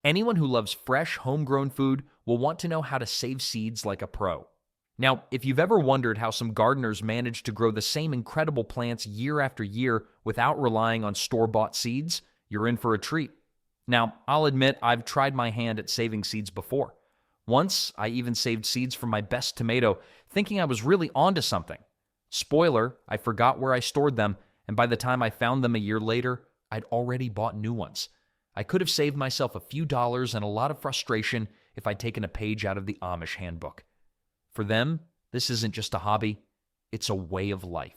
Anyone who loves fresh, homegrown food will want to know how to save seeds like a pro. Now, if you've ever wondered how some gardeners manage to grow the same incredible plants year after year without relying on store-bought seeds, you're in for a treat. Now, I'll admit I've tried my hand at saving seeds before. Once, I even saved seeds from my best tomato, thinking I was really onto something. Spoiler, I forgot where I stored them, and by the time I found them a year later, I'd already bought new ones. I could have saved myself a few dollars and a lot of frustration if I'd taken a page out of the Amish handbook. For them, this isn't just a hobby, it's a way of life.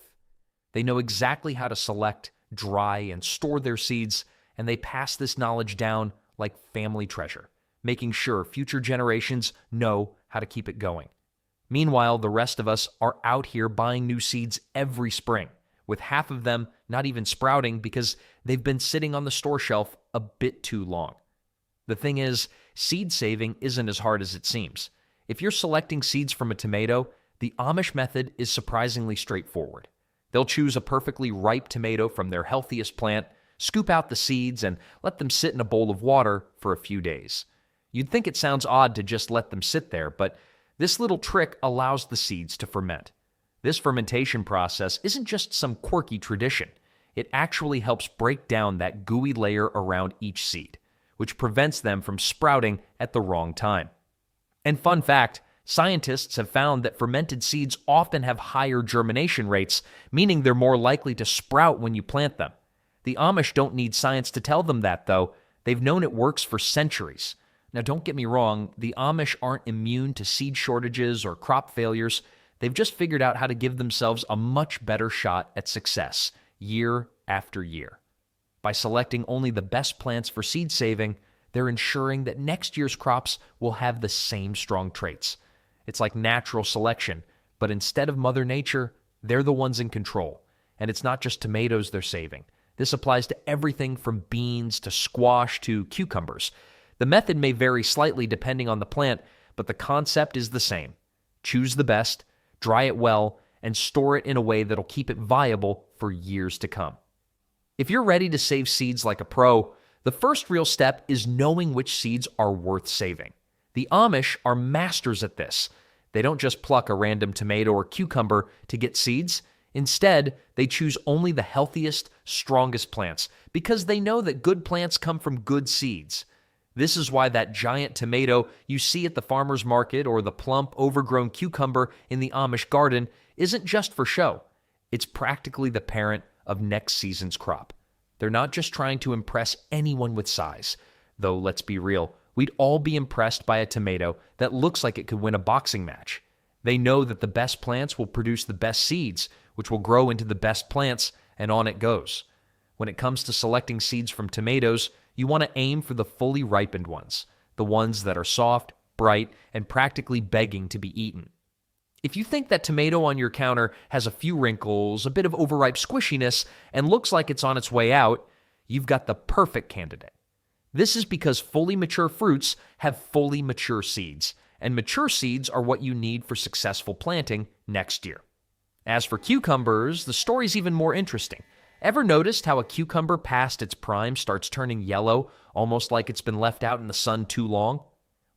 They know exactly how to select, dry, and store their seeds, and they pass this knowledge down like family treasure, making sure future generations know how to keep it going. Meanwhile, the rest of us are out here buying new seeds every spring, with half of them not even sprouting because they've been sitting on the store shelf a bit too long. The thing is, seed saving isn't as hard as it seems. If you're selecting seeds from a tomato, the Amish method is surprisingly straightforward. They'll choose a perfectly ripe tomato from their healthiest plant, scoop out the seeds, and let them sit in a bowl of water for a few days. You'd think it sounds odd to just let them sit there, but this little trick allows the seeds to ferment. This fermentation process isn't just some quirky tradition. It actually helps break down that gooey layer around each seed, which prevents them from sprouting at the wrong time. And fun fact, scientists have found that fermented seeds often have higher germination rates, meaning they're more likely to sprout when you plant them. The Amish don't need science to tell them that, though. They've known it works for centuries. Now, don't get me wrong, the Amish aren't immune to seed shortages or crop failures. They've just figured out how to give themselves a much better shot at success year after year. By selecting only the best plants for seed saving, they're ensuring that next year's crops will have the same strong traits. It's like natural selection, but instead of Mother Nature, they're the ones in control. And it's not just tomatoes they're saving. This applies to everything from beans to squash to cucumbers. The method may vary slightly depending on the plant, but the concept is the same. Choose the best, dry it well, and store it in a way that'll keep it viable for years to come. If you're ready to save seeds like a pro, the first real step is knowing which seeds are worth saving. The Amish are masters at this. They don't just pluck a random tomato or cucumber to get seeds. Instead, they choose only the healthiest, strongest plants because they know that good plants come from good seeds. This is why that giant tomato you see at the farmer's market or the plump, overgrown cucumber in the Amish garden isn't just for show. It's practically the parent of next season's crop. They're not just trying to impress anyone with size. Though, let's be real, we'd all be impressed by a tomato that looks like it could win a boxing match. They know that the best plants will produce the best seeds, which will grow into the best plants, and on it goes. When it comes to selecting seeds from tomatoes, you want to aim for the fully ripened ones, the ones that are soft, bright, and practically begging to be eaten. If you think that tomato on your counter has a few wrinkles, a bit of overripe squishiness, and looks like it's on its way out, you've got the perfect candidate. This is because fully mature fruits have fully mature seeds, and mature seeds are what you need for successful planting next year. As for cucumbers, the story's even more interesting. Ever noticed how a cucumber past its prime starts turning yellow, almost like it's been left out in the sun too long?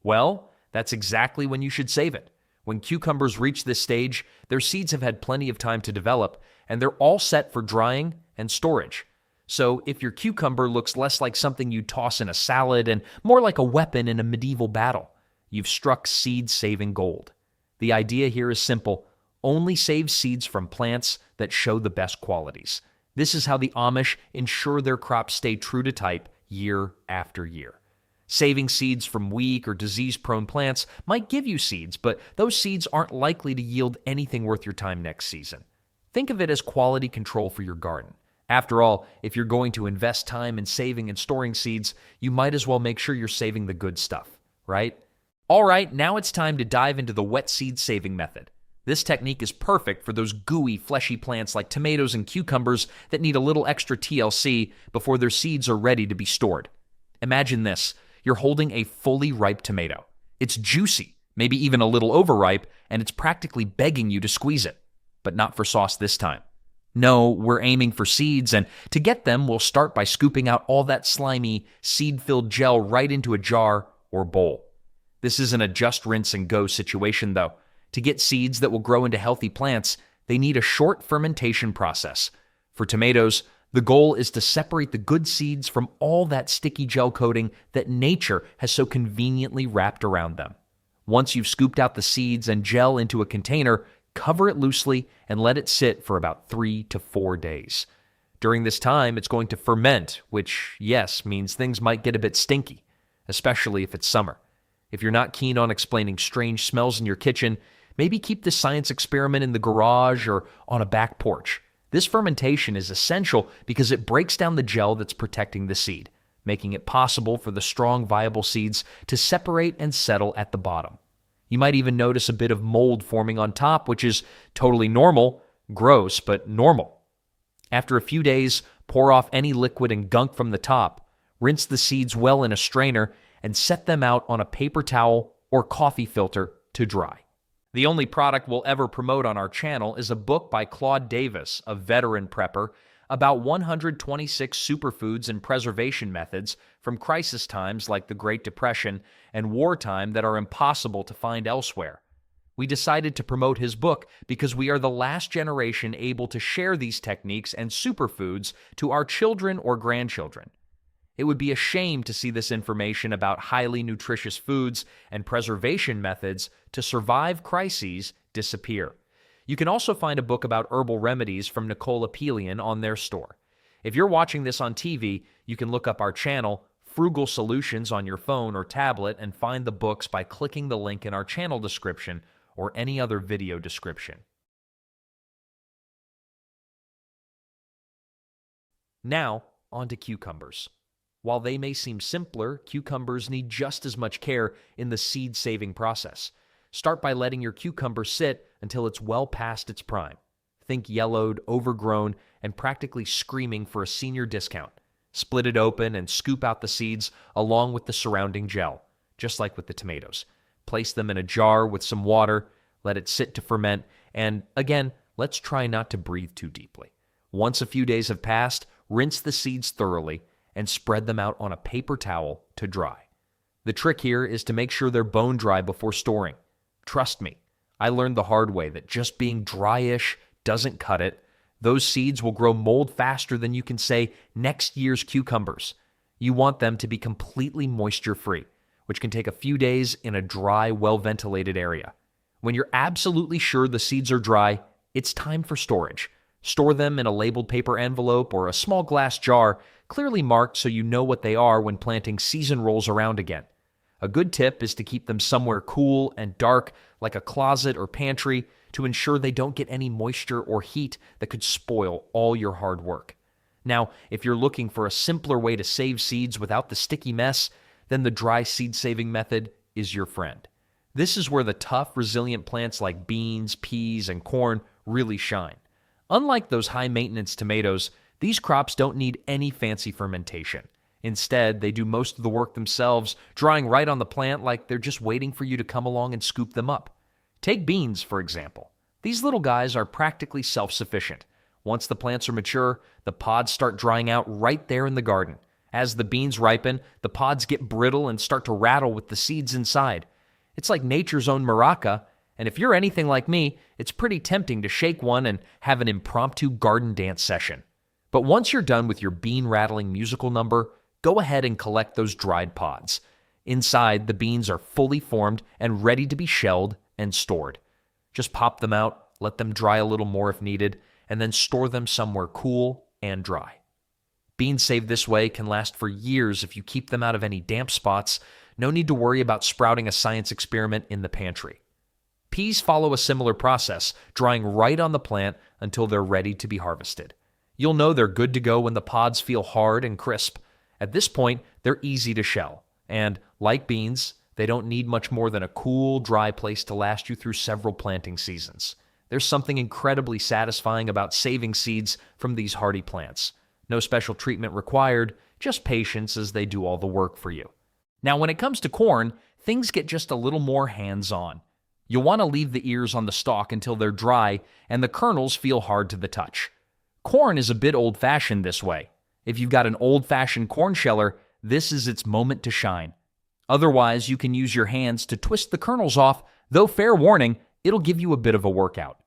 Well, that's exactly when you should save it. When cucumbers reach this stage, their seeds have had plenty of time to develop, and they're all set for drying and storage. So if your cucumber looks less like something you toss in a salad and more like a weapon in a medieval battle, you've struck seed-saving gold. The idea here is simple. Only save seeds from plants that show the best qualities. This is how the Amish ensure their crops stay true to type year after year. Saving seeds from weak or disease-prone plants might give you seeds, but those seeds aren't likely to yield anything worth your time next season. Think of it as quality control for your garden. After all, if you're going to invest time in saving and storing seeds, you might as well make sure you're saving the good stuff, right? All right, now it's time to dive into the wet seed saving method. This technique is perfect for those gooey, fleshy plants like tomatoes and cucumbers that need a little extra TLC before their seeds are ready to be stored. Imagine this. You're holding a fully ripe tomato. It's juicy, maybe even a little overripe, and it's practically begging you to squeeze it. But not for sauce this time. No, we're aiming for seeds, and to get them, we'll start by scooping out all that slimy, seed-filled gel right into a jar or bowl. This isn't a just rinse and go situation, though. To get seeds that will grow into healthy plants, they need a short fermentation process. For tomatoes, the goal is to separate the good seeds from all that sticky gel coating that nature has so conveniently wrapped around them. Once you've scooped out the seeds and gel into a container, cover it loosely and let it sit for about 3 to 4 days. During this time, it's going to ferment, which, yes, means things might get a bit stinky, especially if it's summer. If you're not keen on explaining strange smells in your kitchen, maybe keep this science experiment in the garage or on a back porch. This fermentation is essential because it breaks down the gel that's protecting the seed, making it possible for the strong, viable seeds to separate and settle at the bottom. You might even notice a bit of mold forming on top, which is totally normal, gross, but normal. After a few days, pour off any liquid and gunk from the top, rinse the seeds well in a strainer, and set them out on a paper towel or coffee filter to dry. The only product we'll ever promote on our channel is a book by Claude Davis, a veteran prepper, about 126 superfoods and preservation methods from crisis times like the Great Depression and wartime that are impossible to find elsewhere. We decided to promote his book because we are the last generation able to share these techniques and superfoods to our children or grandchildren. It would be a shame to see this information about highly nutritious foods and preservation methods to survive crises disappear. You can also find a book about herbal remedies from Nicole Apelian on their store. If you're watching this on TV, you can look up our channel, Frugal Solutions, on your phone or tablet and find the books by clicking the link in our channel description or any other video description. Now, on to cucumbers. While they may seem simpler, cucumbers need just as much care in the seed-saving process. Start by letting your cucumber sit until it's well past its prime. Think yellowed, overgrown, and practically screaming for a senior discount. Split it open and scoop out the seeds along with the surrounding gel, just like with the tomatoes. Place them in a jar with some water, let it sit to ferment, and again, let's try not to breathe too deeply. Once a few days have passed, rinse the seeds thoroughly and spread them out on a paper towel to dry. The trick here is to make sure they're bone dry before storing. Trust me, I learned the hard way that just being dryish doesn't cut it. Those seeds will grow mold faster than you can say next year's cucumbers. You want them to be completely moisture-free, which can take a few days in a dry, well-ventilated area. When you're absolutely sure the seeds are dry, it's time for storage. Store them in a labeled paper envelope or a small glass jar, clearly marked so you know what they are when planting season rolls around again. A good tip is to keep them somewhere cool and dark, like a closet or pantry, to ensure they don't get any moisture or heat that could spoil all your hard work. Now, if you're looking for a simpler way to save seeds without the sticky mess, then the dry seed saving method is your friend. This is where the tough, resilient plants like beans, peas, and corn really shine. Unlike those high-maintenance tomatoes, these crops don't need any fancy fermentation. Instead, they do most of the work themselves, drying right on the plant like they're just waiting for you to come along and scoop them up. Take beans, for example. These little guys are practically self-sufficient. Once the plants are mature, the pods start drying out right there in the garden. As the beans ripen, the pods get brittle and start to rattle with the seeds inside. It's like nature's own maraca, and if you're anything like me, it's pretty tempting to shake one and have an impromptu garden dance session. But once you're done with your bean-rattling musical number, go ahead and collect those dried pods. Inside, the beans are fully formed and ready to be shelled and stored. Just pop them out, let them dry a little more if needed, and then store them somewhere cool and dry. Beans saved this way can last for years if you keep them out of any damp spots. No need to worry about sprouting a science experiment in the pantry. Peas follow a similar process, drying right on the plant until they're ready to be harvested. You'll know they're good to go when the pods feel hard and crisp. At this point, they're easy to shell, and like beans, they don't need much more than a cool, dry place to last you through several planting seasons. There's something incredibly satisfying about saving seeds from these hardy plants. No special treatment required, just patience as they do all the work for you. Now, when it comes to corn, things get just a little more hands-on. You'll want to leave the ears on the stalk until they're dry and the kernels feel hard to the touch. Corn is a bit old-fashioned this way. If you've got an old-fashioned corn sheller, this is its moment to shine. Otherwise, you can use your hands to twist the kernels off, though fair warning, it'll give you a bit of a workout.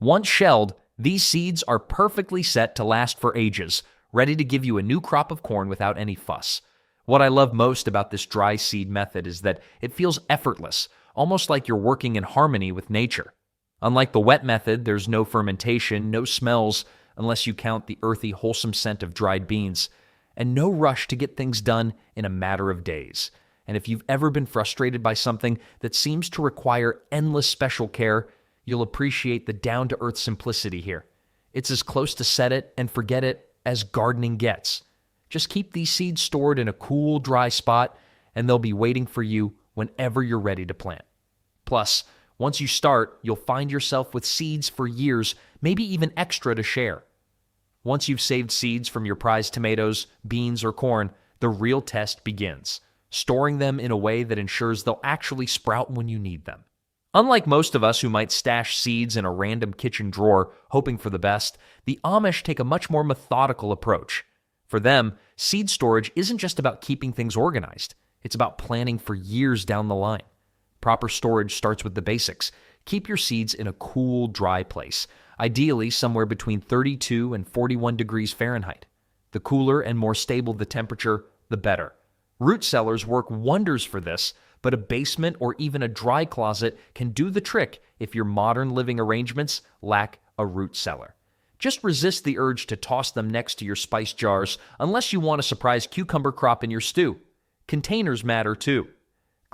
Once shelled, these seeds are perfectly set to last for ages, ready to give you a new crop of corn without any fuss. What I love most about this dry seed method is that it feels effortless, almost like you're working in harmony with nature. Unlike the wet method, there's no fermentation, no smells, unless you count the earthy, wholesome scent of dried beans, and no rush to get things done in a matter of days. And if you've ever been frustrated by something that seems to require endless special care, you'll appreciate the down-to-earth simplicity here. It's as close to set it and forget it as gardening gets. Just keep these seeds stored in a cool, dry spot, and they'll be waiting for you whenever you're ready to plant. Plus, once you start, you'll find yourself with seeds for years, maybe even extra to share. Once you've saved seeds from your prized tomatoes, beans, or corn, the real test begins, storing them in a way that ensures they'll actually sprout when you need them. Unlike most of us who might stash seeds in a random kitchen drawer, hoping for the best, the Amish take a much more methodical approach. For them, seed storage isn't just about keeping things organized. It's about planning for years down the line. Proper storage starts with the basics. Keep your seeds in a cool, dry place, ideally somewhere between 32 and 41 degrees Fahrenheit. The cooler and more stable the temperature, the better. Root cellars work wonders for this, but a basement or even a dry closet can do the trick if your modern living arrangements lack a root cellar. Just resist the urge to toss them next to your spice jars unless you want a surprise cucumber crop in your stew. Containers matter too.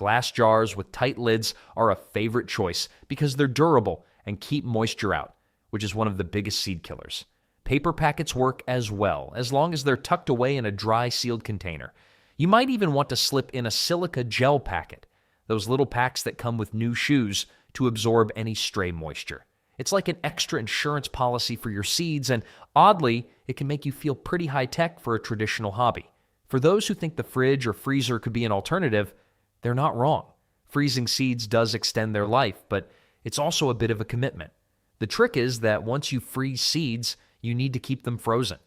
Glass jars with tight lids are a favorite choice because they're durable and keep moisture out, which is one of the biggest seed killers. Paper packets work as well, as long as they're tucked away in a dry, sealed container. You might even want to slip in a silica gel packet, those little packs that come with new shoes to absorb any stray moisture. It's like an extra insurance policy for your seeds, and oddly, it can make you feel pretty high-tech for a traditional hobby. For those who think the fridge or freezer could be an alternative, they're not wrong. Freezing seeds does extend their life, but it's also a bit of a commitment. The trick is that once you freeze seeds, you need to keep them frozen.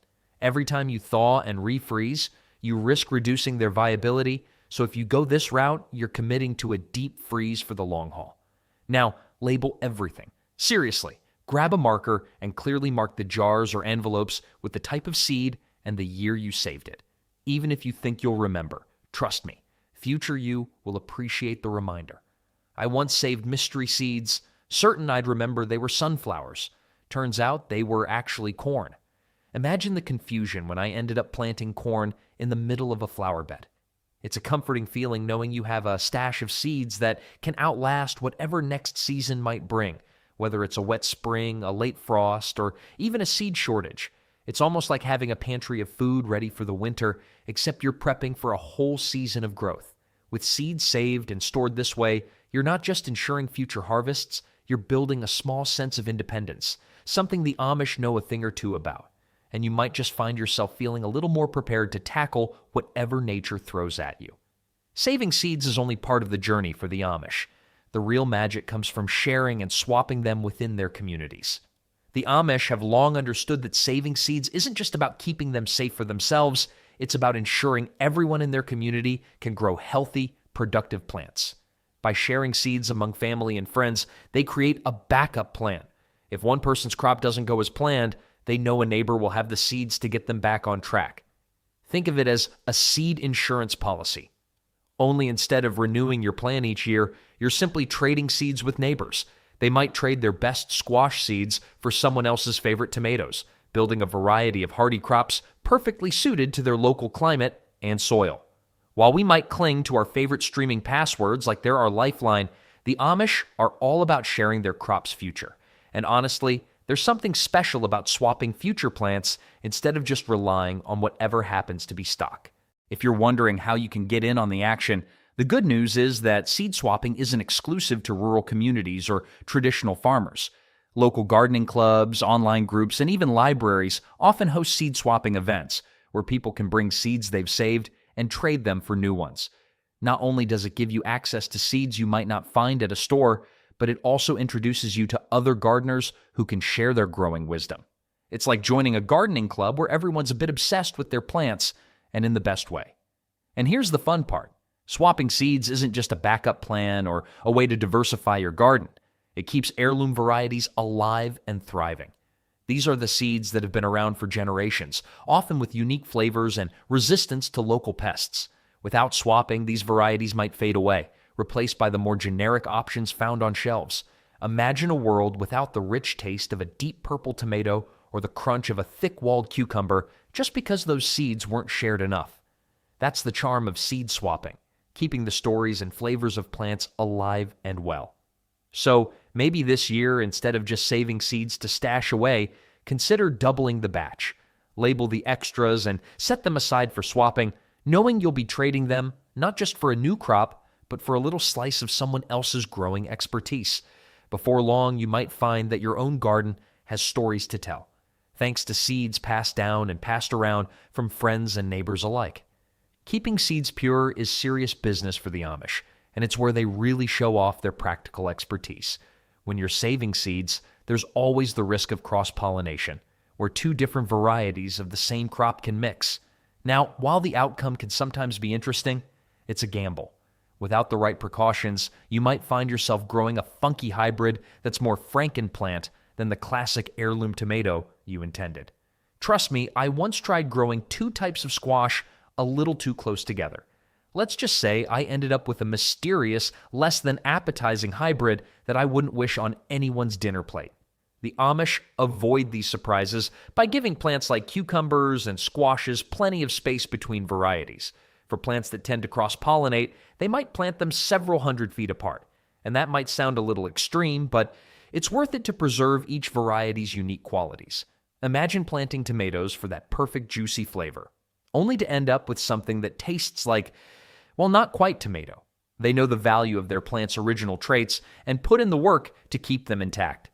Every time you thaw and refreeze, you risk reducing their viability, so if you go this route, you're committing to a deep freeze for the long haul. Now, label everything. Seriously, grab a marker and clearly mark the jars or envelopes with the type of seed and the year you saved it. Even if you think you'll remember, trust me, future you will appreciate the reminder. I once saved mystery seeds, certain I'd remember they were sunflowers. Turns out they were actually corn. Imagine the confusion when I ended up planting corn in the middle of a flower bed. It's a comforting feeling knowing you have a stash of seeds that can outlast whatever next season might bring, whether it's a wet spring, a late frost, or even a seed shortage. It's almost like having a pantry of food ready for the winter, except you're prepping for a whole season of growth. With seeds saved and stored this way, you're not just ensuring future harvests, you're building a small sense of independence, something the Amish know a thing or two about. And you might just find yourself feeling a little more prepared to tackle whatever nature throws at you. Saving seeds is only part of the journey for the Amish. The real magic comes from sharing and swapping them within their communities. The Amish have long understood that saving seeds isn't just about keeping them safe for themselves, it's about ensuring everyone in their community can grow healthy, productive plants. By sharing seeds among family and friends, they create a backup plan. If one person's crop doesn't go as planned, they know a neighbor will have the seeds to get them back on track. Think of it as a seed insurance policy. Only instead of renewing your plan each year, you're simply trading seeds with neighbors. They might trade their best squash seeds for someone else's favorite tomatoes, building a variety of hardy crops perfectly suited to their local climate and soil. While we might cling to our favorite streaming passwords like they're our lifeline, the Amish are all about sharing their crop's future. And honestly, there's something special about swapping future plants instead of just relying on whatever happens to be stock. If you're wondering how you can get in on the action, the good news is that seed swapping isn't exclusive to rural communities or traditional farmers. Local gardening clubs, online groups, and even libraries often host seed swapping events where people can bring seeds they've saved and trade them for new ones. Not only does it give you access to seeds you might not find at a store, but it also introduces you to other gardeners who can share their growing wisdom. It's like joining a gardening club where everyone's a bit obsessed with their plants, and in the best way. And here's the fun part. Swapping seeds isn't just a backup plan or a way to diversify your garden. It keeps heirloom varieties alive and thriving. These are the seeds that have been around for generations, often with unique flavors and resistance to local pests. Without swapping, these varieties might fade away, replaced by the more generic options found on shelves. Imagine a world without the rich taste of a deep purple tomato or the crunch of a thick-walled cucumber just because those seeds weren't shared enough. That's the charm of seed swapping, keeping the stories and flavors of plants alive and well. So maybe this year, instead of just saving seeds to stash away, consider doubling the batch. Label the extras and set them aside for swapping, knowing you'll be trading them not just for a new crop, but for a little slice of someone else's growing expertise. Before long, you might find that your own garden has stories to tell, thanks to seeds passed down and passed around from friends and neighbors alike. Keeping seeds pure is serious business for the Amish, and it's where they really show off their practical expertise. When you're saving seeds, there's always the risk of cross-pollination, where two different varieties of the same crop can mix. Now, while the outcome can sometimes be interesting, it's a gamble. Without the right precautions, you might find yourself growing a funky hybrid that's more Frankenplant than the classic heirloom tomato you intended. Trust me, I once tried growing two types of squash a little too close together. Let's just say I ended up with a mysterious, less than appetizing hybrid that I wouldn't wish on anyone's dinner plate. The Amish avoid these surprises by giving plants like cucumbers and squashes plenty of space between varieties. For plants that tend to cross-pollinate, they might plant them several hundred feet apart. And that might sound a little extreme, but it's worth it to preserve each variety's unique qualities. Imagine planting tomatoes for that perfect juicy flavor, only to end up with something that tastes like, well, not quite tomato. They know the value of their plant's original traits and put in the work to keep them intact.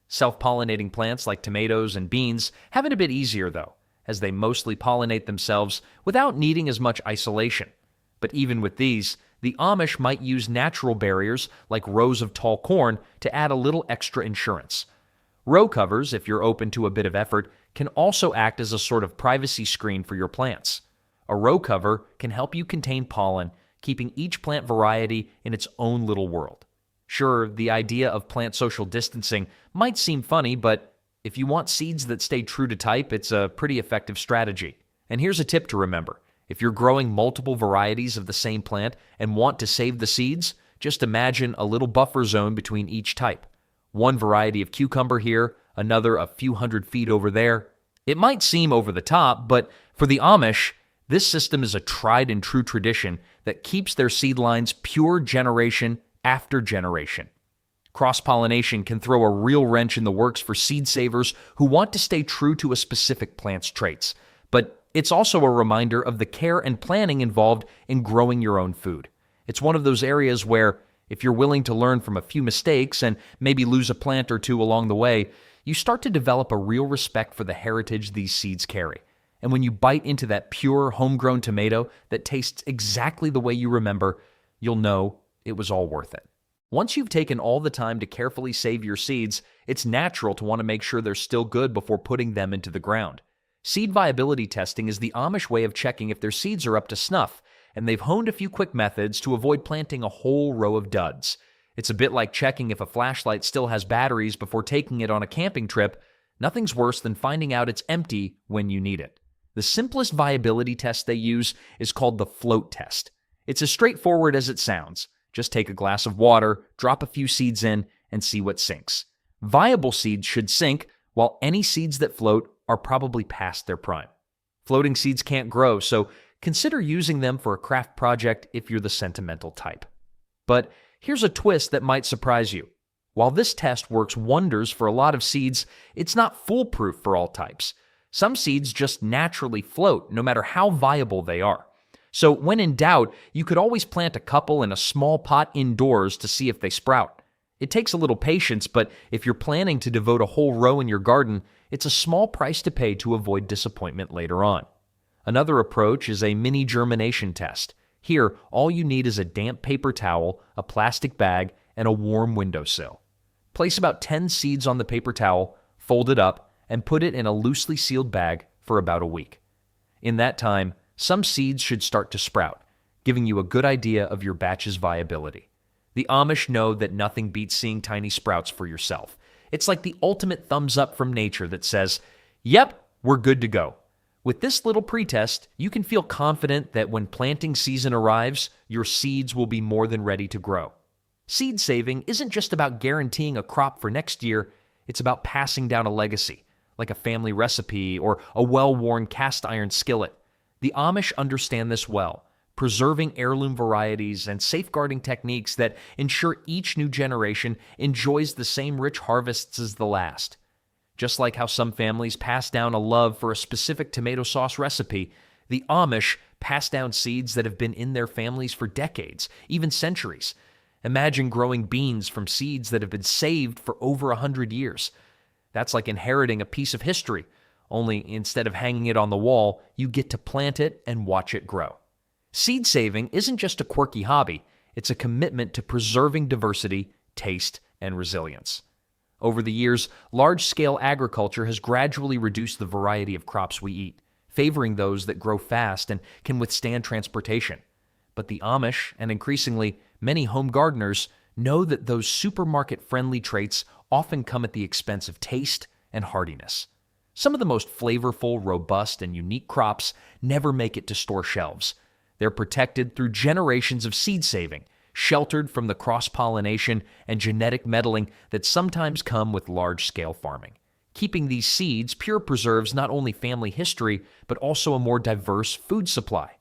Self-pollinating plants like tomatoes and beans have it a bit easier, though, as they mostly pollinate themselves without needing as much isolation. But even with these, the Amish might use natural barriers like rows of tall corn to add a little extra insurance. Row covers, if you're open to a bit of effort, can also act as a sort of privacy screen for your plants. A row cover can help you contain pollen, keeping each plant variety in its own little world. Sure, the idea of plant social distancing might seem funny, but if you want seeds that stay true to type, it's a pretty effective strategy. And here's a tip to remember. If you're growing multiple varieties of the same plant and want to save the seeds, just imagine a little buffer zone between each type. One variety of cucumber here, another a few hundred feet over there. It might seem over the top, but for the Amish, this system is a tried and true tradition that keeps their seed lines pure generation after generation. Cross-pollination can throw a real wrench in the works for seed savers who want to stay true to a specific plant's traits, but it's also a reminder of the care and planning involved in growing your own food. It's one of those areas where, if you're willing to learn from a few mistakes and maybe lose a plant or two along the way, you start to develop a real respect for the heritage these seeds carry. And when you bite into that pure, homegrown tomato that tastes exactly the way you remember, you'll know it was all worth it. Once you've taken all the time to carefully save your seeds, it's natural to want to make sure they're still good before putting them into the ground. Seed viability testing is the Amish way of checking if their seeds are up to snuff, and they've honed a few quick methods to avoid planting a whole row of duds. It's a bit like checking if a flashlight still has batteries before taking it on a camping trip. Nothing's worse than finding out it's empty when you need it. The simplest viability test they use is called the float test. It's as straightforward as it sounds. Just take a glass of water, drop a few seeds in, and see what sinks. Viable seeds should sink, while any seeds that float are probably past their prime. Floating seeds can't grow, so consider using them for a craft project if you're the sentimental type. But here's a twist that might surprise you. While this test works wonders for a lot of seeds, it's not foolproof for all types. Some seeds just naturally float, no matter how viable they are. So when in doubt, you could always plant a couple in a small pot indoors to see if they sprout. It takes a little patience, but if you're planning to devote a whole row in your garden, it's a small price to pay to avoid disappointment later on. Another approach is a mini germination test. Here, all you need is a damp paper towel, a plastic bag, and a warm windowsill. Place about 10 seeds on the paper towel, fold it up, and put it in a loosely sealed bag for about a week. In that time, some seeds should start to sprout, giving you a good idea of your batch's viability. The Amish know that nothing beats seeing tiny sprouts for yourself. It's like the ultimate thumbs up from nature that says, "Yep, we're good to go." With this little pretest, you can feel confident that when planting season arrives, your seeds will be more than ready to grow. Seed saving isn't just about guaranteeing a crop for next year, it's about passing down a legacy, like a family recipe or a well-worn cast iron skillet. The Amish understand this well, preserving heirloom varieties and safeguarding techniques that ensure each new generation enjoys the same rich harvests as the last. Just like how some families pass down a love for a specific tomato sauce recipe, the Amish pass down seeds that have been in their families for decades, even centuries. Imagine growing beans from seeds that have been saved for over 100 years. That's like inheriting a piece of history, only instead of hanging it on the wall, you get to plant it and watch it grow. Seed saving isn't just a quirky hobby, it's a commitment to preserving diversity, taste, and resilience. Over the years, large-scale agriculture has gradually reduced the variety of crops we eat, favoring those that grow fast and can withstand transportation. But the Amish, and increasingly many home gardeners, know that those supermarket-friendly traits often come at the expense of taste and hardiness. Some of the most flavorful, robust, and unique crops never make it to store shelves. They're protected through generations of seed saving, sheltered from the cross-pollination and genetic meddling that sometimes come with large-scale farming. Keeping these seeds pure preserves not only family history, but also a more diverse food supply.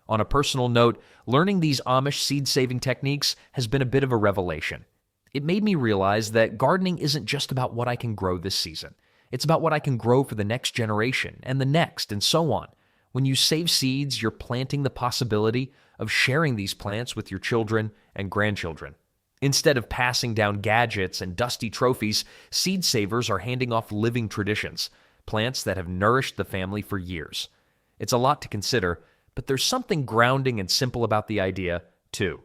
On a personal note, learning these Amish seed-saving techniques has been a bit of a revelation. It made me realize that gardening isn't just about what I can grow this season. It's about what I can grow for the next generation, and the next, and so on. When you save seeds, you're planting the possibility of sharing these plants with your children and grandchildren. Instead of passing down gadgets and dusty trophies, seed savers are handing off living traditions, plants that have nourished the family for years. It's a lot to consider, but there's something grounding and simple about the idea, too.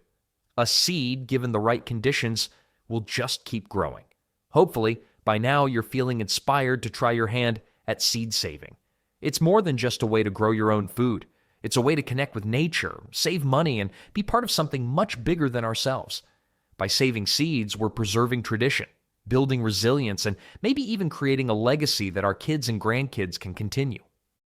A seed, given the right conditions, will just keep growing. Hopefully, by now you're feeling inspired to try your hand at seed saving. It's more than just a way to grow your own food. It's a way to connect with nature, save money, and be part of something much bigger than ourselves. By saving seeds, we're preserving tradition, building resilience, and maybe even creating a legacy that our kids and grandkids can continue.